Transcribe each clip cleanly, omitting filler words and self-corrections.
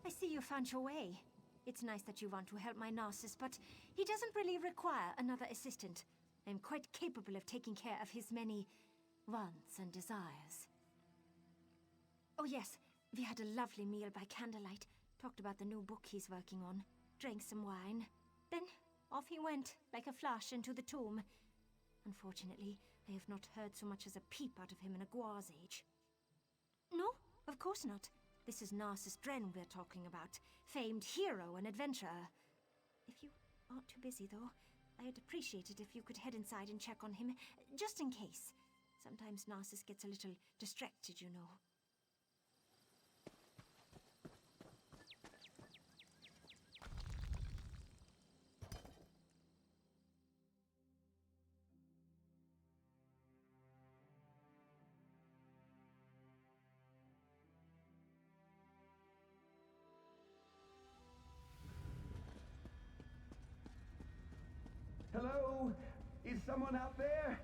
I see you found your way. It's nice that you want to help my Narcissus, but he doesn't really require another assistant. I'm quite capable of taking care of his many wants and desires. Oh yes, we had a lovely meal by candlelight. Talked about the new book he's working on. Drank some wine. Then off he went, like a flash, into the tomb. Unfortunately, I have not heard so much as a peep out of him in a Guar's age. No, of course not. This is Narcissus Dren we're talking about. Famed hero and adventurer. If you aren't too busy, though, I'd appreciate it if you could head inside and check on him, just in case. Sometimes Narcissus gets a little distracted, you know. Hello? Is someone out there?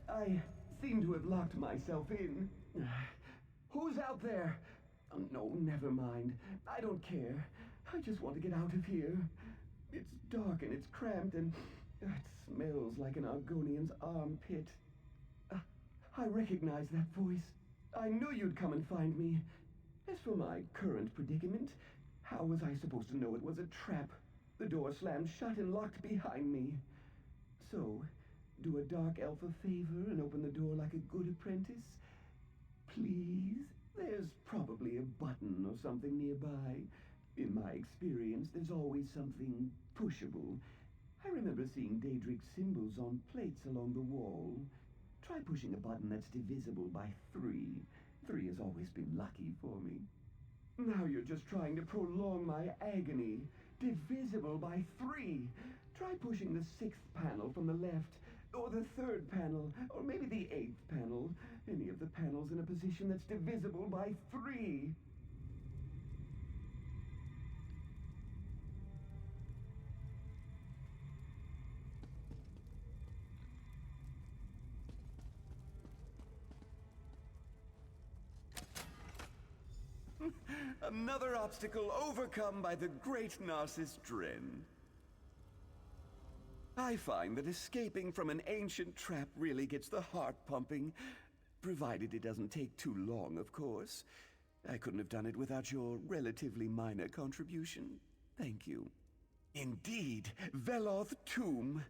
I seem to have locked myself in. Who's out there? Oh, no, never mind. I don't care. I just want to get out of here. It's dark and it's cramped and it smells like an Argonian's armpit. I recognize that voice. I knew you'd come and find me. As for my current predicament, how was I supposed to know it was a trap? The door slammed shut and locked behind me. So, do a dark elf a favor and open the door like a good apprentice? Please? There's probably a button or something nearby. In my experience, there's always something pushable. I remember seeing Daedric symbols on plates along the wall. Try pushing a button that's divisible by 3. 3 has always been lucky for me. Now you're just trying to prolong my agony. Divisible by 3. Try pushing the 6th panel from the left, or the 3rd panel, or maybe the 8th panel. Any of the panels in a position that's divisible by 3. Another obstacle overcome by the great Narcissus Dren. I find that escaping from an ancient trap really gets the heart pumping, provided it doesn't take too long, of course. I couldn't have done it without your relatively minor contribution. Thank you. Indeed, Veloth Tomb.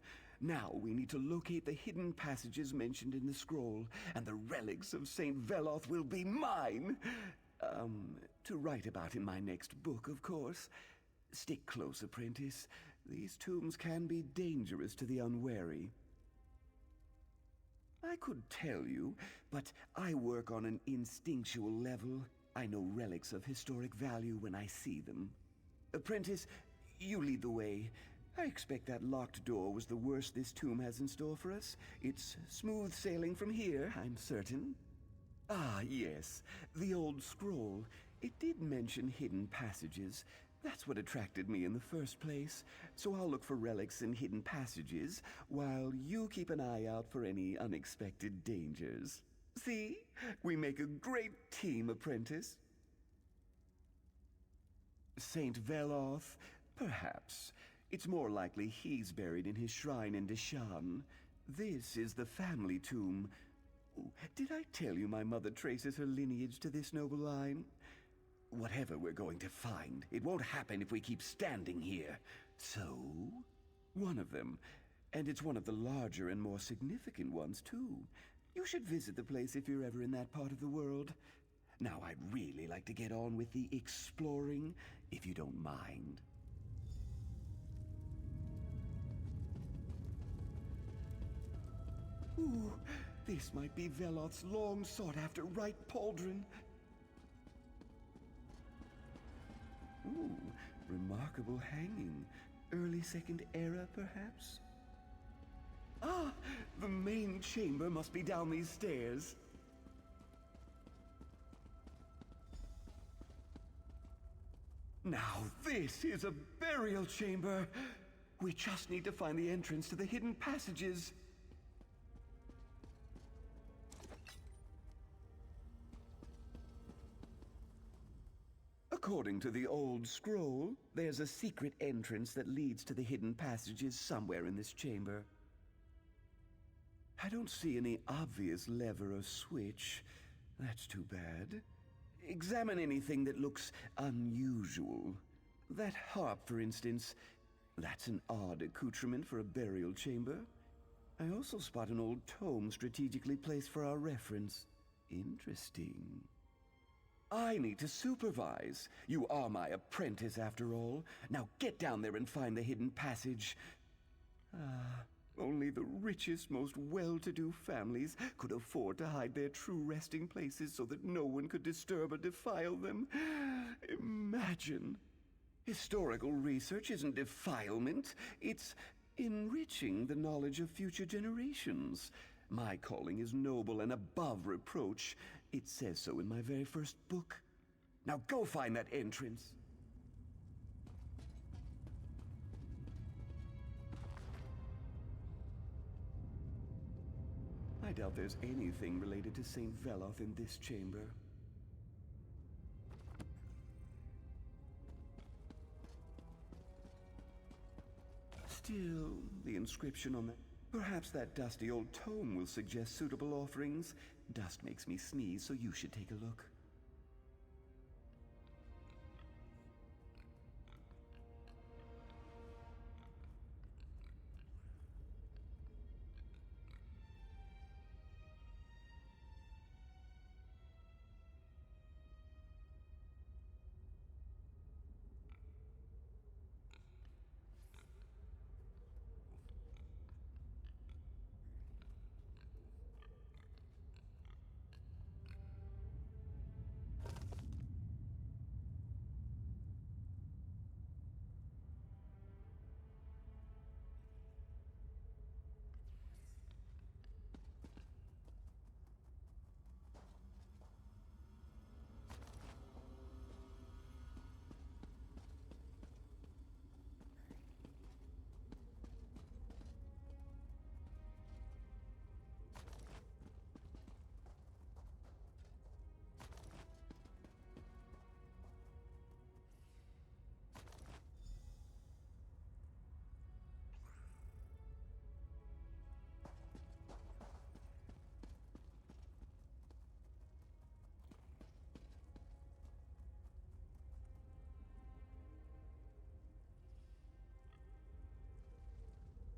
Now we need to locate the hidden passages mentioned in the scroll, and the relics of Saint Veloth will be mine. To write about in my next book, of course. Stick close, apprentice. These tombs can be dangerous to the unwary. I could tell you, but I work on an instinctual level. I know relics of historic value when I see them. Apprentice, you lead the way. I expect that locked door was the worst this tomb has in store for us. It's smooth sailing from here, I'm certain. Ah, yes, the old scroll. It did mention hidden passages. That's what attracted me in the first place. So I'll look for relics in hidden passages, while you keep an eye out for any unexpected dangers. See? We make a great team, apprentice. Saint Veloth? Perhaps. It's more likely he's buried in his shrine in Deshan. This is the family tomb. Did I tell you my mother traces her lineage to this noble line? Whatever we're going to find, it won't happen if we keep standing here. So, one of them, and it's one of the larger and more significant ones, too. You should visit the place if you're ever in that part of the world. Now, I'd really like to get on with the exploring, if you don't mind. Ooh, this might be Veloth's long-sought-after right pauldron. Ooh, remarkable hanging. Early Second Era, perhaps? Ah, the main chamber must be down these stairs. Now this is a burial chamber. We just need to find the entrance to the hidden passages. According to the old scroll, there's a secret entrance that leads to the hidden passages somewhere in this chamber. I don't see any obvious lever or switch. That's too bad. Examine anything that looks unusual. That harp, for instance, that's an odd accoutrement for a burial chamber. I also spot an old tome strategically placed for our reference. Interesting. I need to supervise. You are my apprentice, after all. Now get down there and find the hidden passage. Only the richest, most well-to-do families could afford to hide their true resting places so that no one could disturb or defile them. Imagine. Historical research isn't defilement. It's enriching the knowledge of future generations. My calling is noble and above reproach. It says so in my very first book. Now go find that entrance. I doubt there's anything related to St. Veloth in this chamber. Still, the inscription on that... Perhaps that dusty old tome will suggest suitable offerings. Dust makes me sneeze, so you should take a look.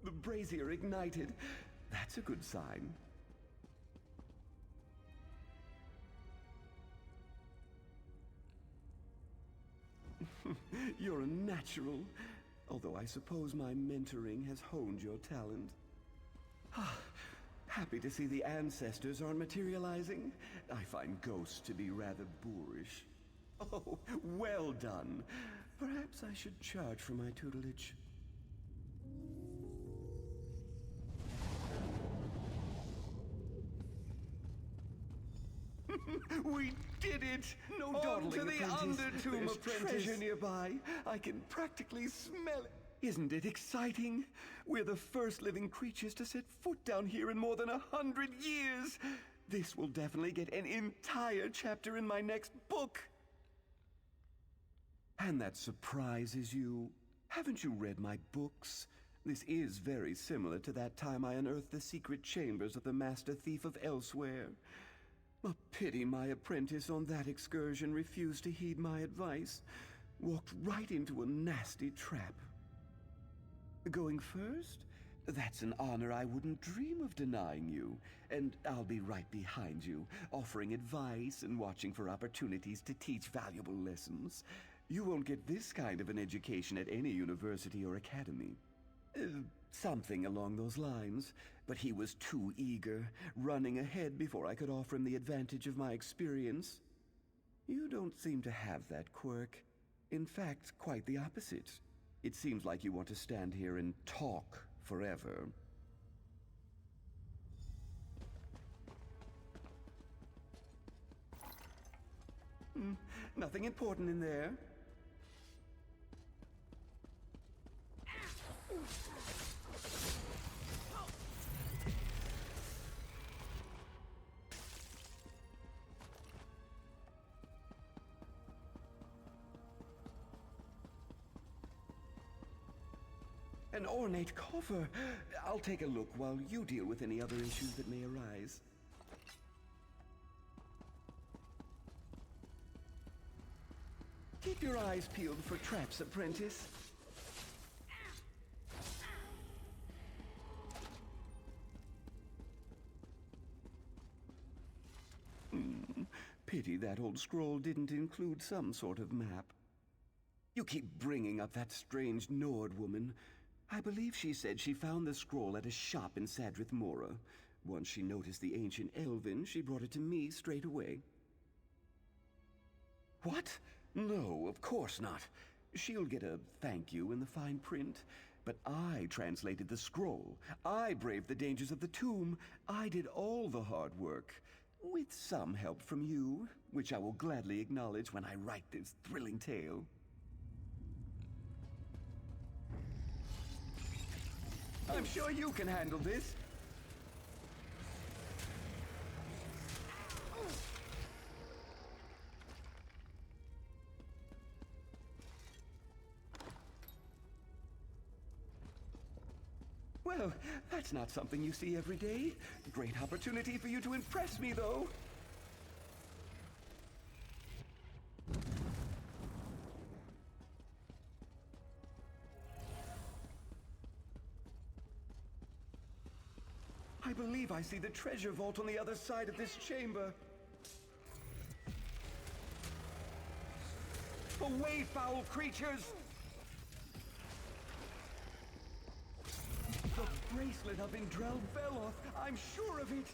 The brazier ignited. That's a good sign. You're a natural. Although I suppose my mentoring has honed your talent. Happy to see the ancestors aren't materializing. I find ghosts to be rather boorish. Oh, well done. Perhaps I should charge for my tutelage. We did it! No dawdling, to the Undertomb apprentice. Treasure nearby. I can practically smell it. Isn't it exciting? We're the first living creatures to set foot down here in more than 100 years. This will definitely get an entire chapter in my next book. And that surprises you. Haven't you read my books? This is very similar to that time I unearthed the secret chambers of the Master Thief of Elsewhere. A pity my apprentice on that excursion refused to heed my advice. Walked right into a nasty trap. Going first? That's an honor I wouldn't dream of denying you. And I'll be right behind you, offering advice and watching for opportunities to teach valuable lessons. You won't get this kind of an education at any university or academy. Something along those lines. But he was too eager, running ahead before I could offer him the advantage of my experience. You don't seem to have that quirk. In fact, quite the opposite. It seems like you want to stand here and talk forever. Nothing important in there. An ornate coffer. I'll take a look while you deal with any other issues that may arise. Keep your eyes peeled for traps, apprentice. Pity that old scroll didn't include some sort of map. You keep bringing up that strange Nord woman. I believe she said she found the scroll at a shop in Sadrith Mora. Once she noticed the ancient Elven, she brought it to me straight away. What? No, of course not. She'll get a thank you in the fine print. But I translated the scroll. I braved the dangers of the tomb. I did all the hard work. With some help from you, which I will gladly acknowledge when I write this thrilling tale. I'm sure you can handle this. Well, that's not something you see every day. Great opportunity for you to impress me, though. I believe I see the treasure vault on the other side of this chamber. Away, foul creatures! The bracelet of Vvardefell, I'm sure of it!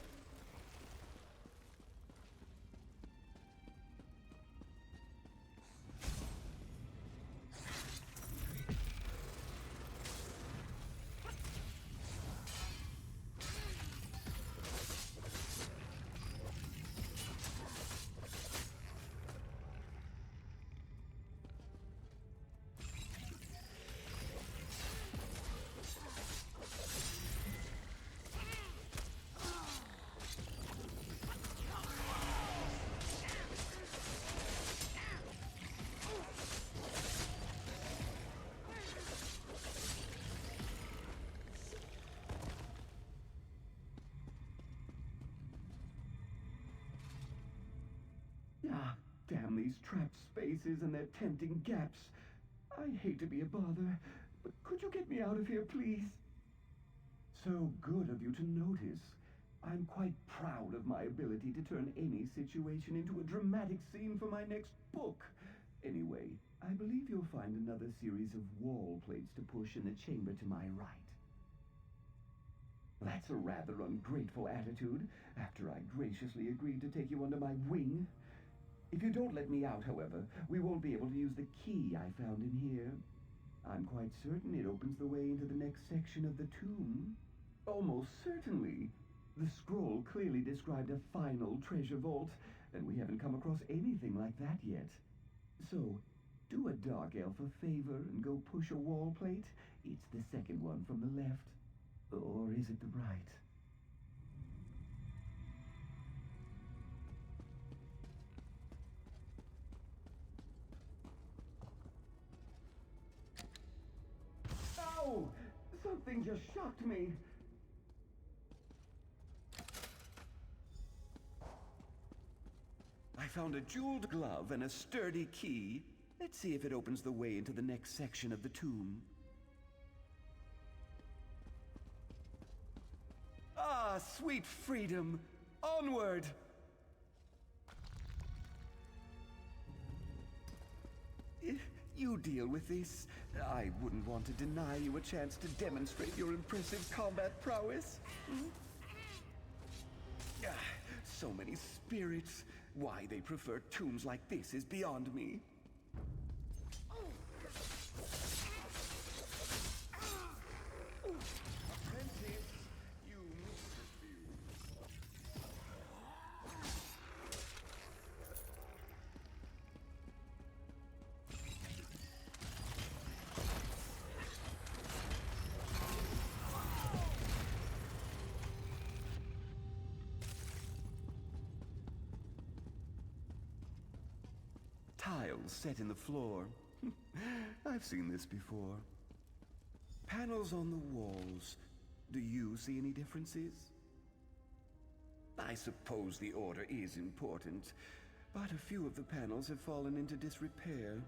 Ah, damn these trapped spaces and their tempting gaps. I hate to be a bother, but could you get me out of here, please? So good of you to notice. I'm quite proud of my ability to turn any situation into a dramatic scene for my next book. Anyway, I believe you'll find another series of wall plates to push in the chamber to my right. That's a rather ungrateful attitude, after I graciously agreed to take you under my wing. If you don't let me out, however, we won't be able to use the key I found in here. I'm quite certain it opens the way into the next section of the tomb. Almost certainly. The scroll clearly described a final treasure vault, and we haven't come across anything like that yet. So, do a dark elf a favor and go push a wall plate. It's the second one from the left. Or is it the right? Ow! Something just shocked me. I found a jeweled glove and a sturdy key. Let's see if it opens the way into the next section of the tomb. Ah, sweet freedom! Onward! You deal with this. I wouldn't want to deny you a chance to demonstrate your impressive combat prowess. So many spirits. Why they prefer tombs like this is beyond me. Apprentice, you tiles set in the floor. I've seen this before. Panels on the walls. Do you see any differences? I suppose the order is important, but a few of the panels have fallen into disrepair.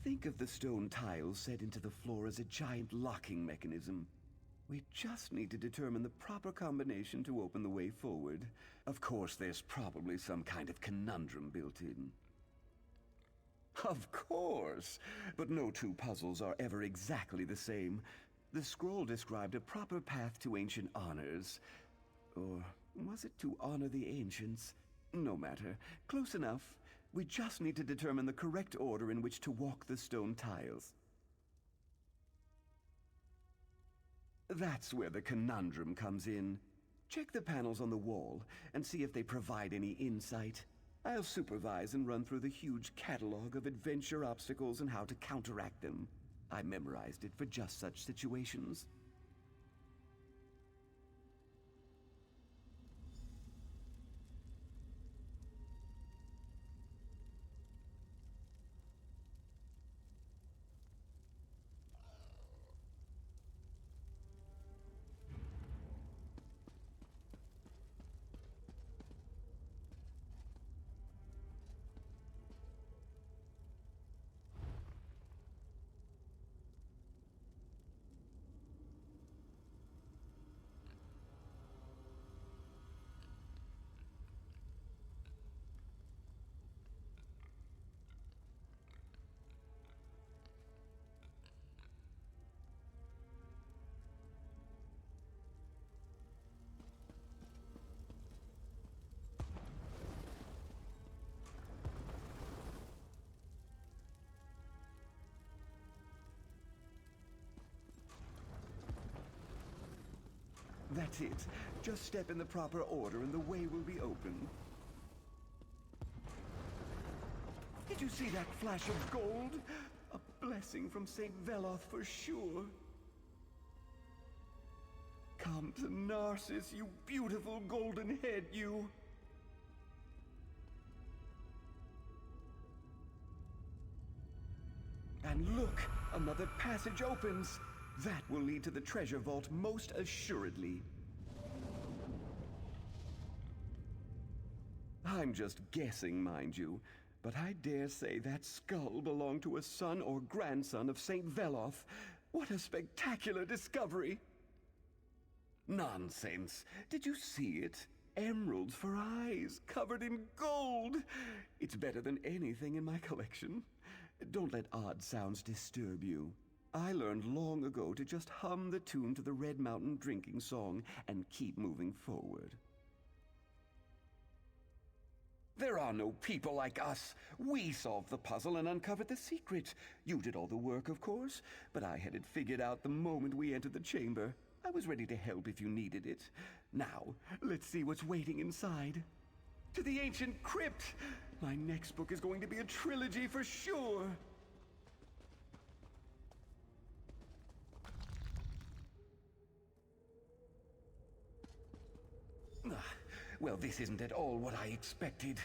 Think of the stone tiles set into the floor as a giant locking mechanism. We just need to determine the proper combination to open the way forward. Of course, there's probably some kind of conundrum built in. Of course! But no two puzzles are ever exactly the same. The scroll described a proper path to ancient honors. Or was it to honor the ancients? No matter. Close enough. We just need to determine the correct order in which to walk the stone tiles. That's where the conundrum comes in. Check the panels on the wall and see if they provide any insight. I'll supervise and run through the huge catalog of adventure obstacles and how to counteract them. I memorized it for just such situations. That's it. Just step in the proper order and the way will be open. Did you see that flash of gold? A blessing from St. Veloth for sure. Come to Narcissus, you beautiful golden head, you. And look, another passage opens. That will lead to the treasure vault most assuredly. I'm just guessing, mind you, but I dare say that skull belonged to a son or grandson of St. Veloth. What a spectacular discovery! Nonsense! Did you see it? Emeralds for eyes, covered in gold! It's better than anything in my collection. Don't let odd sounds disturb you. I learned long ago to just hum the tune to the Red Mountain drinking song and keep moving forward. There are no people like us. We solved the puzzle and uncovered the secret. You did all the work, of course, but I had it figured out the moment we entered the chamber. I was ready to help if you needed it. Now, let's see what's waiting inside. To the ancient crypt! My next book is going to be a trilogy for sure! Well, this isn't at all what I expected.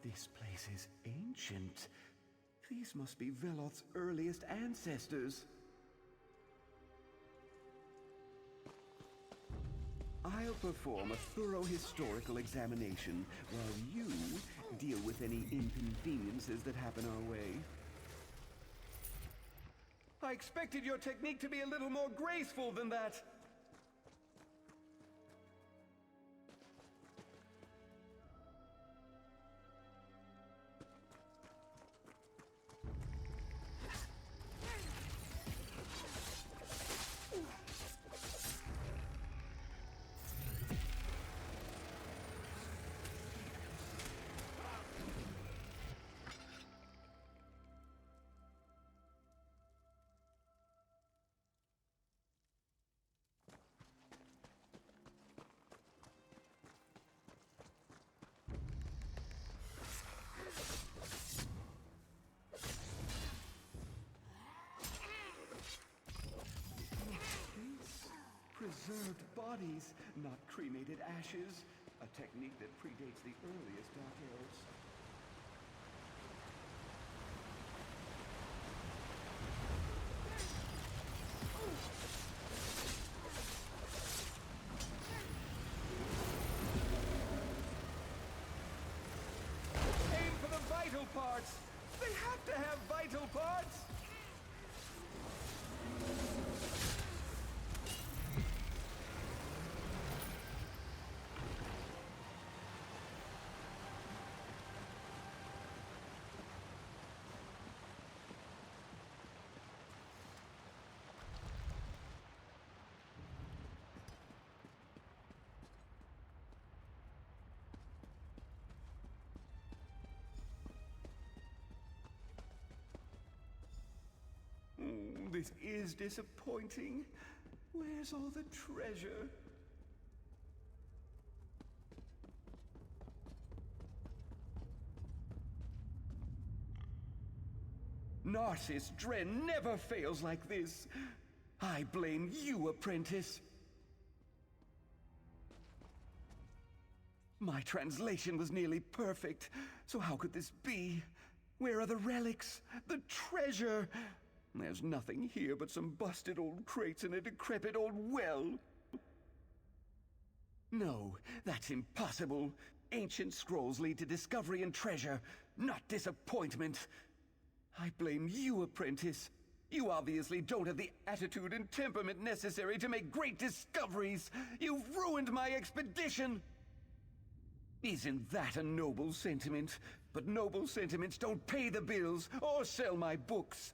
This place is ancient. These must be Veloth's earliest ancestors. I'll perform a thorough historical examination while you deal with any inconveniences that happen our way. I expected your technique to be a little more graceful than that. Preserved bodies, not cremated ashes. A technique that predates the earliest Dark Elves. Aim for the vital parts! They have to have vital parts! This is disappointing. Where's all the treasure? Narcissus Dren never fails like this. I blame you, apprentice. My translation was nearly perfect, so how could this be? Where are the relics? The treasure? There's nothing here but some busted old crates and a decrepit old well. No, that's impossible. Ancient scrolls lead to discovery and treasure, not disappointment. I blame you, apprentice. You obviously don't have the attitude and temperament necessary to make great discoveries. You've ruined my expedition. Isn't that a noble sentiment? But noble sentiments don't pay the bills or sell my books.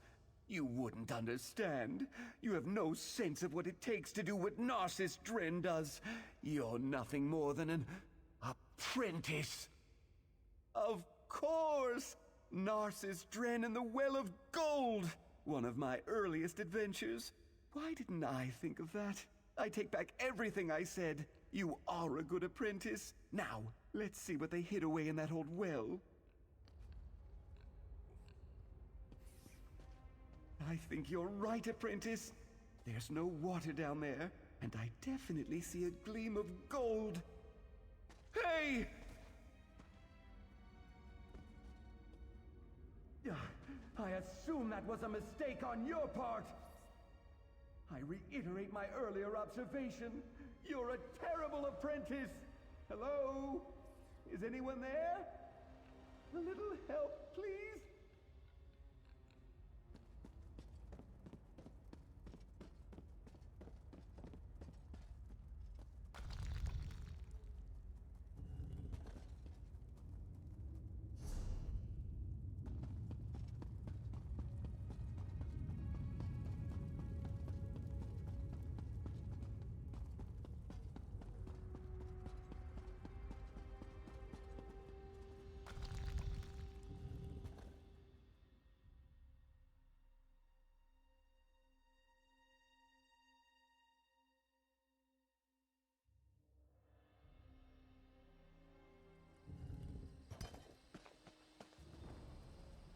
You wouldn't understand. You have no sense of what it takes to do what Narcissus Dren does. You're nothing more than an apprentice. Of course! Narcissus Dren and the Well of Gold! One of my earliest adventures. Why didn't I think of that? I take back everything I said. You are a good apprentice. Now, let's see what they hid away in that old well. I think you're right, apprentice. There's no water down there, and I definitely see a gleam of gold. Hey! I assume that was a mistake on your part. I reiterate my earlier observation. You're a terrible apprentice. Hello? Is anyone there? A little help, please?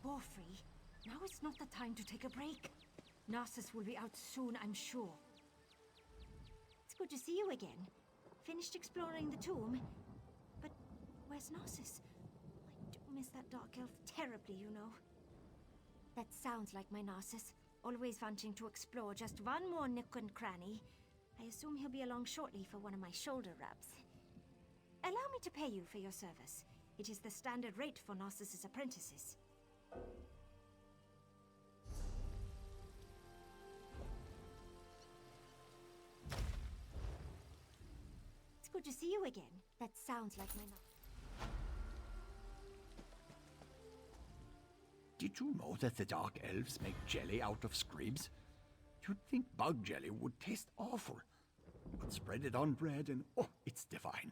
Borfrey, now is not the time to take a break. Narcissus will be out soon, I'm sure. It's good to see you again. Finished exploring the tomb. But where's Narcissus? I do miss that dark elf terribly, you know. That sounds like my Narcissus, always wanting to explore just one more nook and cranny. I assume he'll be along shortly for one of my shoulder rubs. Allow me to pay you for your service. It is the standard rate for Narcissus' apprentices. good to see you again. That sounds like my Did you know that the Dark Elves make jelly out of scribs? You'd think bug jelly would taste awful. But spread it on bread and oh, it's divine.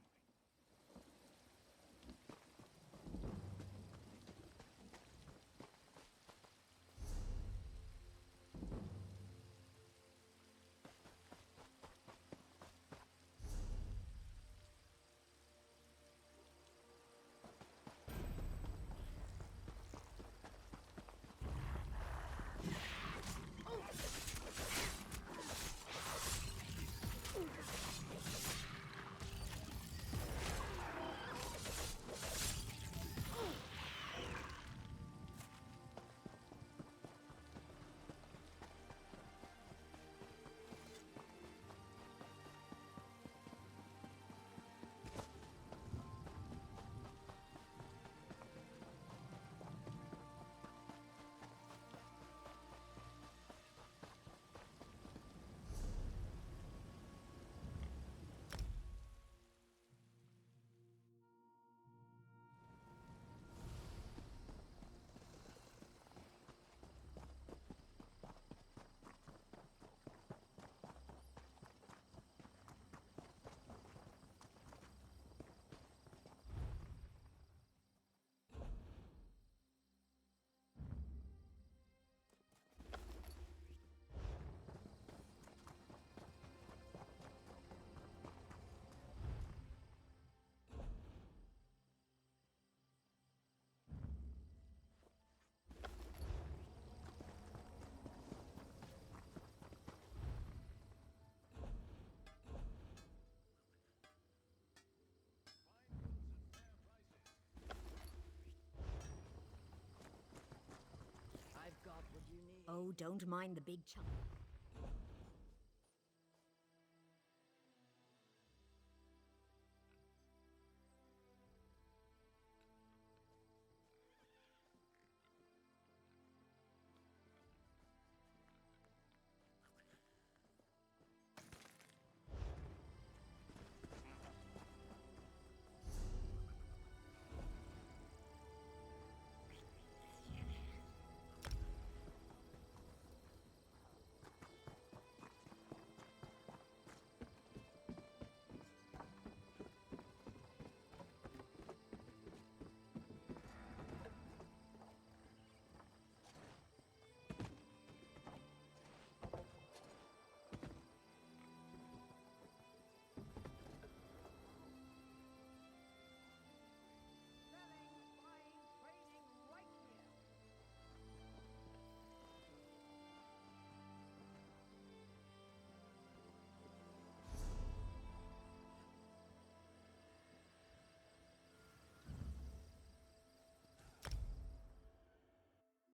Oh, don't mind the big chunk.